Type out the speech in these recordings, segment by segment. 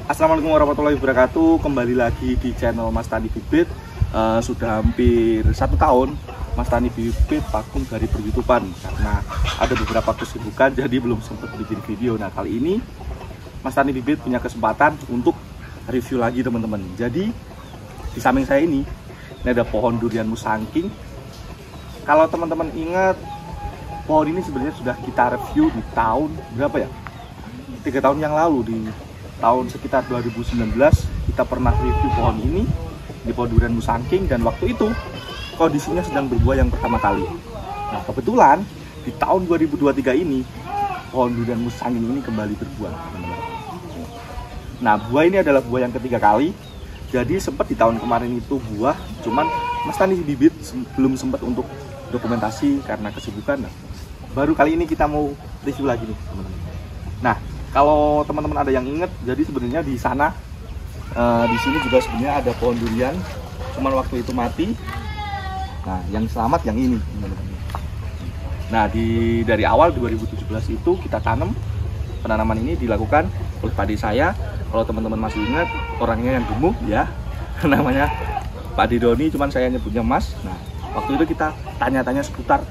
Assalamualaikum warahmatullahi wabarakatuh. Kembali lagi di channel Mas Tani Bibit. Sudah hampir 1 tahun Mas Tani Bibit vakum dari per-YouTubean karena ada beberapa kesibukan, jadi belum sempat bikin video. Nah, kali ini Mas Tani Bibit punya kesempatan untuk review lagi, teman-teman. Jadi di samping saya ini ada pohon durian musangking. Kalau teman-teman ingat, pohon ini sebenarnya sudah kita review di tahun berapa ya? 3 tahun yang lalu, di tahun sekitar 2019 kita pernah review pohon ini, di pohon durian musangking, dan waktu itu kondisinya sedang berbuah yang pertama kali. Nah, kebetulan di tahun 2023 ini pohon durian musangking ini kembali berbuah, teman-teman. Nah, buah ini adalah buah yang ketiga kali. Jadi sempat di tahun kemarin itu buah, cuman Mas Tani Bibit belum sempat untuk dokumentasi karena kesibukan. Nah, baru kali ini kita mau review lagi nih, teman-teman. Nah, kalau teman-teman ada yang inget, jadi sebenarnya di sana, di sini juga sebenarnya ada pohon durian, cuman waktu itu mati. Nah, yang selamat yang ini, teman-teman. Nah, dari awal 2017 itu kita tanam, penanaman ini dilakukan oleh padi saya. Kalau teman-teman masih ingat, orangnya yang gemuk ya, namanya Pak Didoni, cuman saya nyebutnya Mas. Nah, waktu itu kita tanya-tanya seputar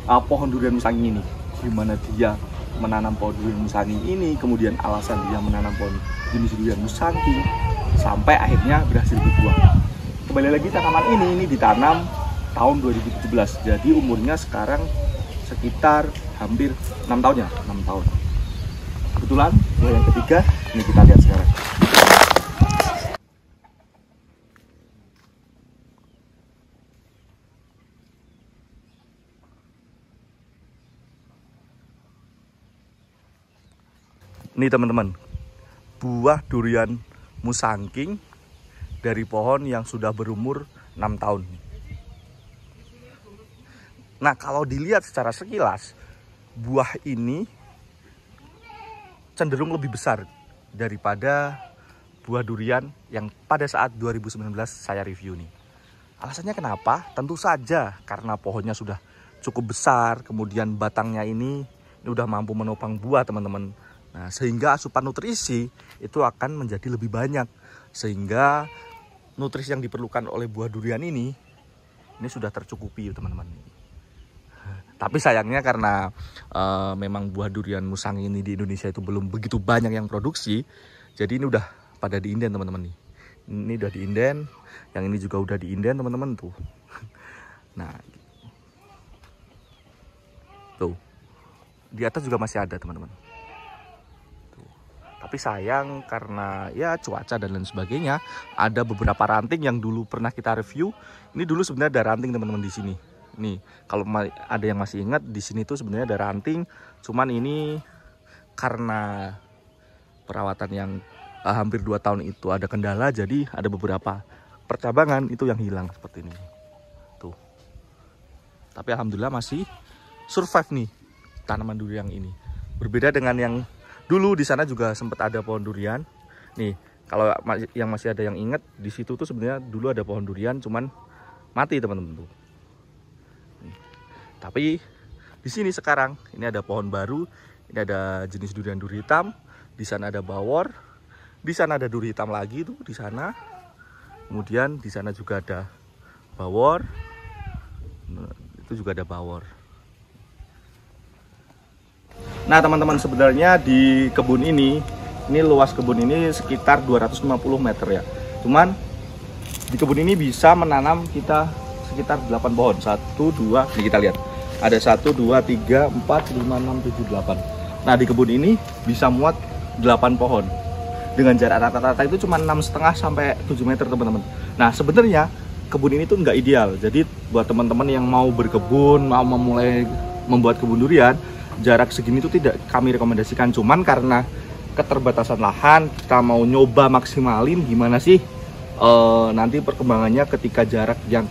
pohon durian musangking ini, gimana dia menanam pohon durian musangking ini, kemudian alasan dia menanam pohon jenis durian musangking, sampai akhirnya berhasil berbuah. Kembali lagi, tanaman ini ditanam tahun 2017, jadi umurnya sekarang sekitar hampir 6 tahun ya, 6 tahun. Kebetulan buah yang ketiga ini kita lihat sekarang. Ini teman-teman, buah durian musangking dari pohon yang sudah berumur 6 tahun. Nah, kalau dilihat secara sekilas, buah ini cenderung lebih besar daripada buah durian yang pada saat 2019 saya review nih. Alasannya kenapa? Tentu saja karena pohonnya sudah cukup besar, kemudian batangnya ini udah mampu menopang buah, teman-teman. Nah, sehingga asupan nutrisi itu akan menjadi lebih banyak, sehingga nutrisi yang diperlukan oleh buah durian ini sudah tercukupi, teman-teman. Tapi sayangnya karena memang buah durian musangking ini di Indonesia itu belum begitu banyak yang produksi, jadi ini udah pada diinden, teman-teman nih. Ini udah diinden, yang ini juga udah diinden, teman-teman tuh. Nah, tuh di atas juga masih ada, teman-teman. Tapi sayang karena ya cuaca dan lain sebagainya, ada beberapa ranting yang dulu pernah kita review. Ini dulu sebenarnya ada ranting, teman-teman, di sini. Nih, kalau ada yang masih ingat, di sini tuh sebenarnya ada ranting. Cuman ini karena perawatan yang hampir 2 tahun itu ada kendala, jadi ada beberapa percabangan itu yang hilang seperti ini. Tuh. Tapi alhamdulillah masih survive nih tanaman durian ini. Berbeda dengan yang dulu di sana juga sempat ada pohon durian. Nih, kalau yang masih ada yang ingat, di situ tuh sebenarnya dulu ada pohon durian, cuman mati, teman-teman tuh. Nih. Tapi di sini sekarang ini ada pohon baru. Ini ada jenis durian duri hitam. Di sana ada bawor. Di sana ada duri hitam lagi tuh di sana. Kemudian di sana juga ada bawor. Nah, itu juga ada bawor. Nah, teman-teman, sebenarnya di kebun ini luas kebun ini sekitar 250 meter ya. Cuman di kebun ini bisa menanam kita sekitar 8 pohon. 1, 2, nih kita lihat. Ada 1, 2, 3, 4, 5, 6, 7, 8. Nah, di kebun ini bisa muat 8 pohon. Dengan jarak rata-rata itu cuma 6,5 sampai 7 meter, teman-teman. Nah, sebenarnya kebun ini tuh nggak ideal. Jadi buat teman-teman yang mau berkebun, mau memulai membuat kebun durian, jarak segini itu tidak kami rekomendasikan. Cuman karena keterbatasan lahan, kita mau nyoba maksimalin gimana sih nanti perkembangannya ketika jarak yang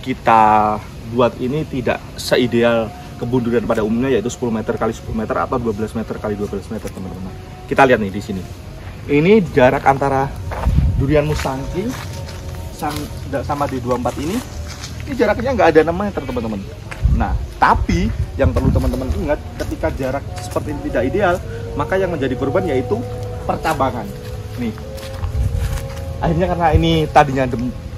kita buat ini tidak seideal kebun durian pada umumnya, yaitu 10 meter kali 10 meter atau 12 meter kali 12 meter, teman-teman. Kita lihat nih di sini. Ini jarak antara durian musangking sama D24 ini jaraknya nggak ada 6 meter, teman-teman. Nah, tapi yang perlu teman-teman ingat, ketika jarak seperti ini tidak ideal, maka yang menjadi korban yaitu percabangan. nih. Akhirnya karena ini tadinya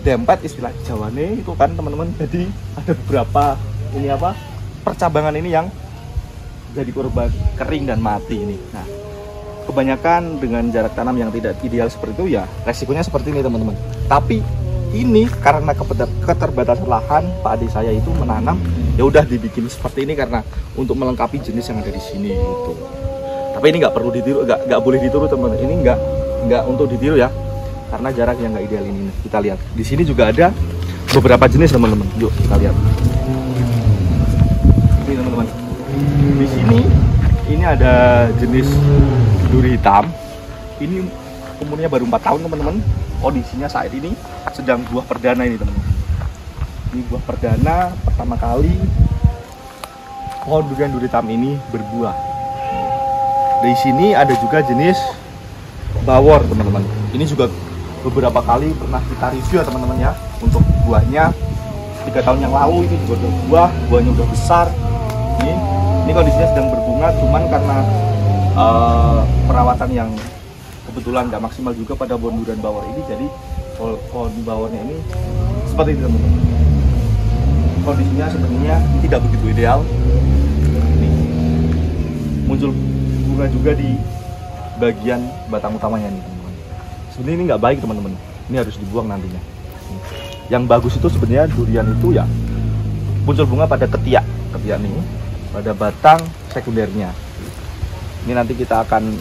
dempet istilah Jawane itu kan teman-teman, jadi ada beberapa ini apa percabangan ini yang jadi korban kering dan mati ini. Nah, kebanyakan dengan jarak tanam yang tidak ideal seperti itu ya resikonya seperti ini teman-teman. Tapi ini karena keterbatasan lahan, Pak Ade saya itu menanam ya udah dibikin seperti ini karena untuk melengkapi jenis yang ada di sini gitu. Tapi ini nggak perlu ditiru, nggak boleh ditiru teman-teman. Ini nggak untuk ditiru ya, karena jarak yang nggak ideal ini. Kita lihat di sini juga ada beberapa jenis teman-teman. Yuk kita lihat. Ini teman-teman. Di sini ini ada jenis duri hitam. Ini umurnya baru 4 tahun teman-teman. Kondisinya saat ini sedang buah perdana ini teman-teman. Ini buah perdana pertama kali pohon durian duri hitam ini berbuah. Di sini ada juga jenis bawor teman-teman. Ini juga beberapa kali pernah kita review ya teman-teman ya. Untuk buahnya 3 tahun yang lalu ini juga udah buah, buahnya udah besar. Ini kondisinya sedang berbunga, cuman karena perawatan yang kebetulan nggak maksimal juga pada pohon durian bawor ini, jadi pohon bawornya ini seperti itu teman-teman. Kondisinya sebenarnya tidak begitu ideal. Nih, muncul bunga juga di bagian batang utamanya nih teman-teman. Sebenarnya ini nggak baik teman-teman. Ini harus dibuang nantinya. Yang bagus itu sebenarnya durian itu ya muncul bunga pada ketiak nih, pada batang sekundernya. Ini nanti kita akan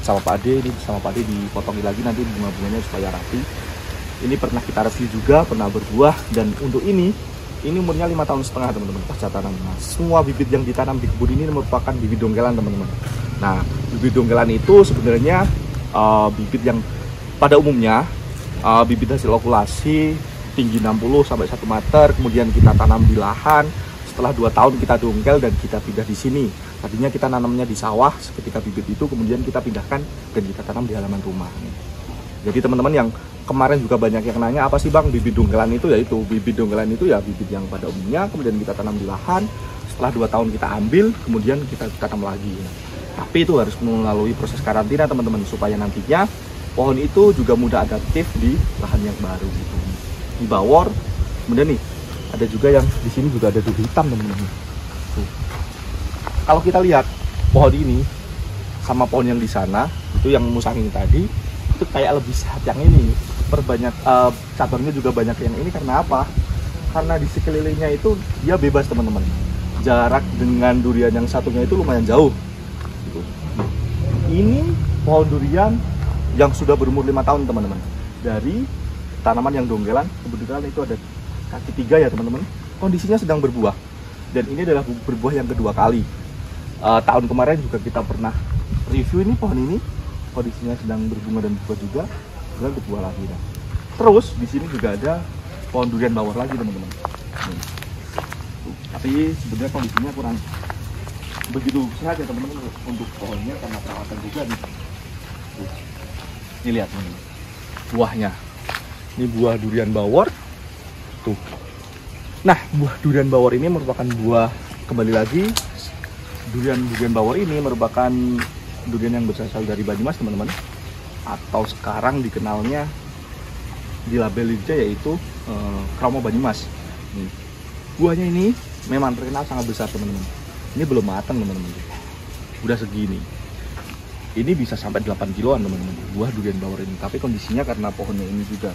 sama Pak Ade, ini sama Pak Ade dipotongin lagi nanti bunga-bunganya supaya rapi. Ini pernah kita review juga, pernah berbuah, dan untuk ini umurnya 5 tahun setengah teman-teman pasca tanam. Nah, semua bibit yang ditanam di kebun ini merupakan bibit dongkelan teman-teman. Nah, bibit dongkelan itu sebenarnya bibit yang pada umumnya bibit hasil okulasi tinggi 60 sampai 1 meter, kemudian kita tanam di lahan. Setelah 2 tahun kita dongkel dan kita pindah di sini. Tadinya kita nanamnya di sawah, ketika bibit itu kemudian kita pindahkan dan kita tanam di halaman rumah. Jadi teman-teman yang kemarin juga banyak yang nanya, apa sih Bang bibit dongkelan itu? Yaitu bibit dongkelan itu ya bibit yang pada umumnya kemudian kita tanam di lahan. Setelah 2 tahun kita ambil, kemudian kita tanam lagi. Tapi itu harus melalui proses karantina teman-teman, supaya nantinya pohon itu juga mudah adaptif di lahan yang baru gitu. Di bawor, kemudian nih ada juga yang di sini juga ada duri hitam teman-teman. Kalau kita lihat pohon ini sama pohon yang di sana itu yang musangking tadi itu kayak lebih sehat yang ini. Perbanyak cabangnya juga banyak yang ini karena apa? Karena di sekelilingnya itu dia bebas teman-teman. Jarak dengan durian yang satunya itu lumayan jauh. Gitu. Ini pohon durian yang sudah berumur 5 tahun teman-teman. Dari tanaman yang dongkelan, kebetulan itu ada kaki 3 ya teman-teman. Kondisinya sedang berbuah. Dan ini adalah berbuah yang kedua kali. Tahun kemarin juga kita pernah review ini pohon ini. Kondisinya sedang berbunga dan berbuah juga. Kemudian berbuah lagi. Nah. Terus di sini juga ada pohon durian bawor lagi teman-teman. Tapi sebenarnya kondisinya kurang begitu sehat ya teman-teman untuk pohonnya karena perawatan juga nih. Ini lihat teman-teman. Buahnya. Ini buah durian bawor. Tuh. Nah, buah durian bawor ini merupakan buah, kembali lagi, durian bawor ini merupakan durian yang berasal dari Banyumas teman-teman, atau sekarang dikenalnya di label juga yaitu Kromo Banyumas. Buahnya ini memang terkenal sangat besar teman-teman. Ini belum matang teman-teman, udah segini. Ini bisa sampai 8 kiloan teman-teman buah durian bawor ini. Tapi kondisinya karena pohonnya ini juga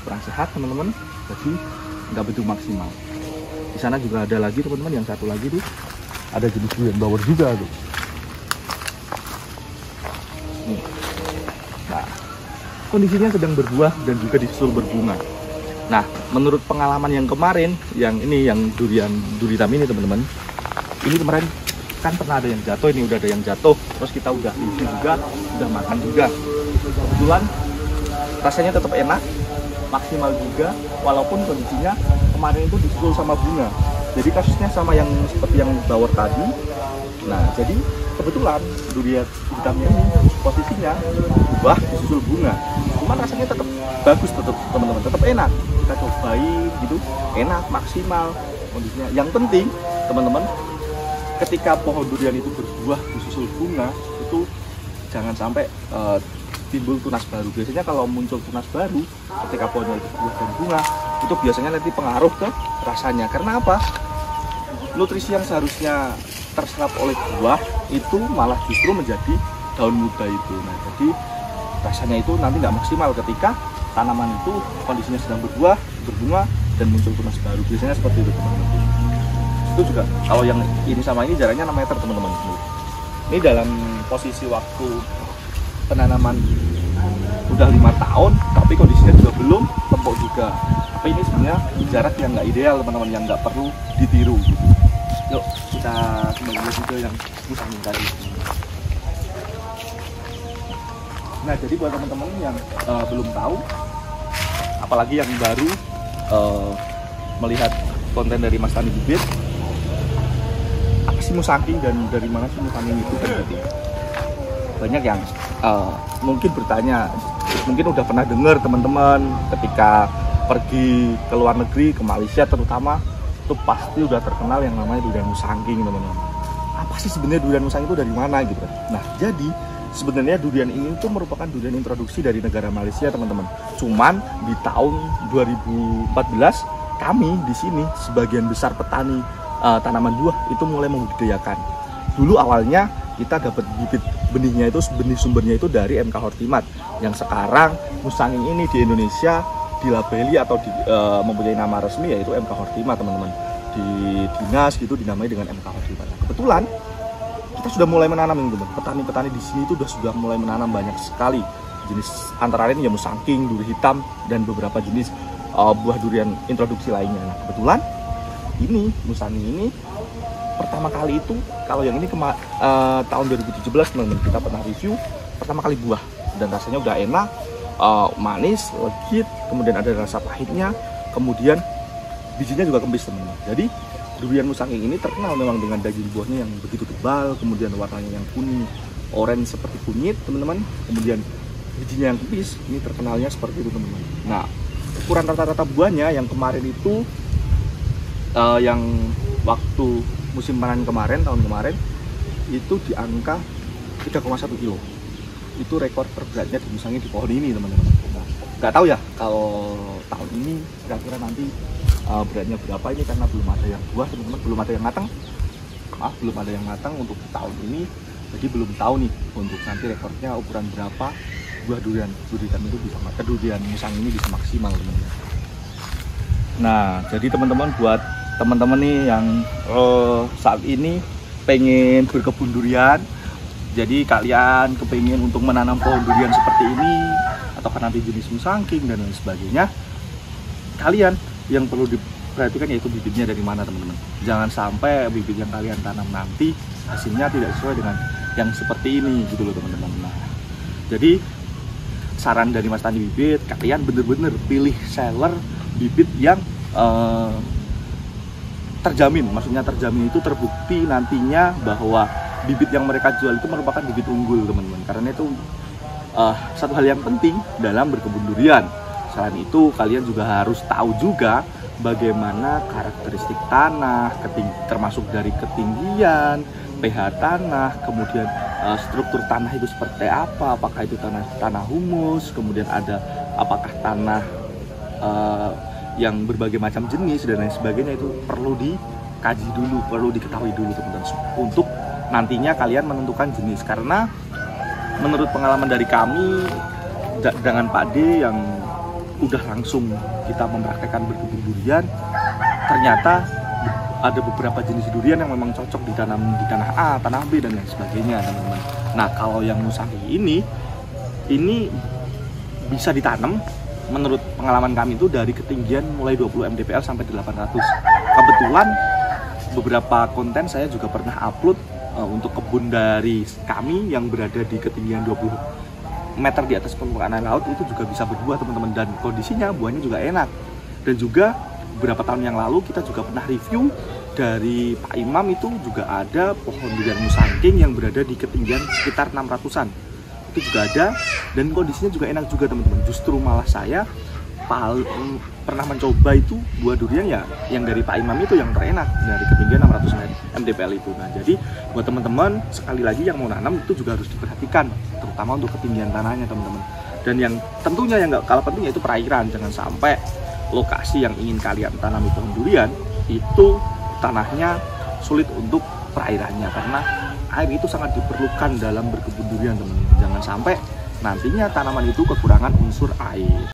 kurang sehat teman-teman, jadi nggak begitu maksimal. Di sana juga ada lagi teman-teman, yang satu lagi tuh ada jenis durian bawor juga tuh. Nih. Nah, kondisinya sedang berbuah dan juga disusul berbunga. Nah, menurut pengalaman yang kemarin, yang ini yang duri hitam ini teman-teman, ini kemarin kan pernah ada yang jatuh, ini udah ada yang jatuh, terus kita udah review juga, udah makan juga. Kebetulan rasanya tetap enak, maksimal juga, walaupun kondisinya kemarin itu disusul sama bunga. Jadi kasusnya sama yang seperti yang bawor tadi. Nah, jadi kebetulan durian hitamnya ini posisinya buah disusul bunga. Cuman rasanya tetap bagus, tetap teman-teman, tetap enak. Kita cobain gitu, enak, maksimal kondisinya. Yang penting teman-teman, ketika pohon durian itu berbuah disusul bunga, itu jangan sampai timbul tunas baru. Biasanya kalau muncul tunas baru ketika pohonnya itu buah dan bunga, itu biasanya nanti pengaruh ke rasanya. Karena apa? Nutrisi yang seharusnya terserap oleh buah itu malah justru menjadi daun muda itu. Nah, jadi rasanya itu nanti nggak maksimal ketika tanaman itu kondisinya sedang berbuah, berbunga, dan muncul tunas baru. Biasanya seperti itu, teman-teman. Itu juga kalau yang ini sama ini jaraknya 6 meter, teman-teman. Ini dalam posisi waktu penanaman udah 5 tahun, tapi kondisinya juga belum tempok juga. Tapi ini sebenarnya jarak yang nggak ideal, teman-teman, yang nggak perlu ditiru gitu. Yuk kita kembali ke video yang musang tadi. Nah, jadi buat teman-teman yang belum tahu, apalagi yang baru melihat konten dari Mas Tani Bibit, apa sih musangking dan dari mana sih musangking itu terjadi? Banyak yang mungkin bertanya, mungkin udah pernah dengar teman-teman ketika pergi ke luar negeri, ke Malaysia terutama, itu pasti udah terkenal yang namanya durian musangking, teman-teman. Apa sih sebenarnya durian musangking itu dari mana gitu? Nah, jadi sebenarnya durian ini itu merupakan durian introduksi dari negara Malaysia, teman-teman. Cuman di tahun 2014 kami di sini sebagian besar petani tanaman buah itu mulai membudidayakan. Dulu awalnya kita dapat bibit benihnya itu, benih sumbernya itu dari MK Hortimat, yang sekarang musangking ini di Indonesia dilabeli atau mempunyai nama resmi yaitu MK Hortimat, teman-teman. Di dinas gitu dinamai dengan MK Hortimat. Nah, kebetulan kita sudah mulai menanam, teman-teman. Petani-petani di sini itu sudah mulai menanam banyak sekali jenis, antara lain ya musangking, duri hitam, dan beberapa jenis buah durian introduksi lainnya. Nah, kebetulan ini musangking ini pertama kali itu, kalau yang ini tahun 2017, teman-teman, kita pernah review pertama kali buah dan rasanya udah enak, manis, legit, kemudian ada rasa pahitnya, kemudian bijinya juga kempis, teman-teman. Jadi durian musangking ini terkenal memang dengan daging buahnya yang begitu tebal, kemudian warnanya yang kuning, orange seperti kunyit, teman-teman. Kemudian bijinya yang kempis, ini terkenalnya seperti itu, teman-teman. Nah, ukuran rata-rata buahnya yang kemarin itu, yang waktu musim panen kemarin, tahun kemarin, itu di angka 3,1 kilo. Itu rekor terberatnya di musangking di pohon ini, teman-teman. Nah, nggak tahu ya kalau tahun ini kira-kira nanti beratnya berapa ini, karena belum ada yang buah, teman-teman, belum ada yang matang. Belum ada yang matang untuk tahun ini, jadi belum tahu nih untuk nanti rekornya ukuran berapa buah durian hitam itu bisa, durian musangking ini bisa maksimal, teman-teman. Nah, jadi teman-teman, buat teman-teman nih yang saat ini pengen berkebun durian, jadi kalian kepengen untuk menanam pohon durian seperti ini, atau karena nanti jenis musangking dan lain sebagainya, kalian yang perlu diperhatikan yaitu bibitnya dari mana, teman-teman. Jangan sampai bibit yang kalian tanam nanti hasilnya tidak sesuai dengan yang seperti ini gitu loh, teman-teman. Nah, jadi saran dari Mas Tani Bibit, kalian bener-bener pilih seller bibit yang terjamin. Maksudnya terjamin itu terbukti nantinya bahwa bibit yang mereka jual itu merupakan bibit unggul, teman-teman. Karena itu satu hal yang penting dalam berkebun durian. Selain itu, kalian juga harus tahu juga bagaimana karakteristik tanah, termasuk dari ketinggian, pH tanah, kemudian struktur tanah itu seperti apa, apakah itu tanah humus, kemudian ada apakah tanah yang berbagai macam jenis dan lain sebagainya, itu perlu dikaji dulu, perlu diketahui dulu, teman-teman, untuk nantinya kalian menentukan jenis. Karena menurut pengalaman dari kami dengan Pak D yang udah langsung kita mempraktekkan berkebun durian, ternyata ada beberapa jenis durian yang memang cocok ditanam di tanah A, tanah B, dan lain sebagainya, teman-teman. Nah, kalau yang musangking ini bisa ditanam menurut pengalaman kami itu dari ketinggian mulai 20 mdpl sampai 800. Kebetulan beberapa konten saya juga pernah upload untuk kebun dari kami yang berada di ketinggian 20 meter di atas permukaan laut, itu juga bisa berbuah, teman-teman, dan kondisinya buahnya juga enak. Dan juga beberapa tahun yang lalu kita juga pernah review dari Pak Imam, itu juga ada pohon durian musangking yang berada di ketinggian sekitar 600-an. Itu juga ada dan kondisinya juga enak juga, teman-teman. Justru malah saya pernah mencoba itu buah durian ya yang dari Pak Imam itu yang terenak dari ketinggian 600 mdpl itu. Nah jadi buat teman-teman sekali lagi yang mau nanam itu juga harus diperhatikan, terutama untuk ketinggian tanahnya teman-teman. Dan yang tentunya yang nggak kalah penting yaitu perairan. Jangan sampai lokasi yang ingin kalian tanami pohon durian itu tanahnya sulit untuk perairannya, karena air itu sangat diperlukan dalam berkebun durian teman-teman. Jangan sampai nantinya tanaman itu kekurangan unsur air.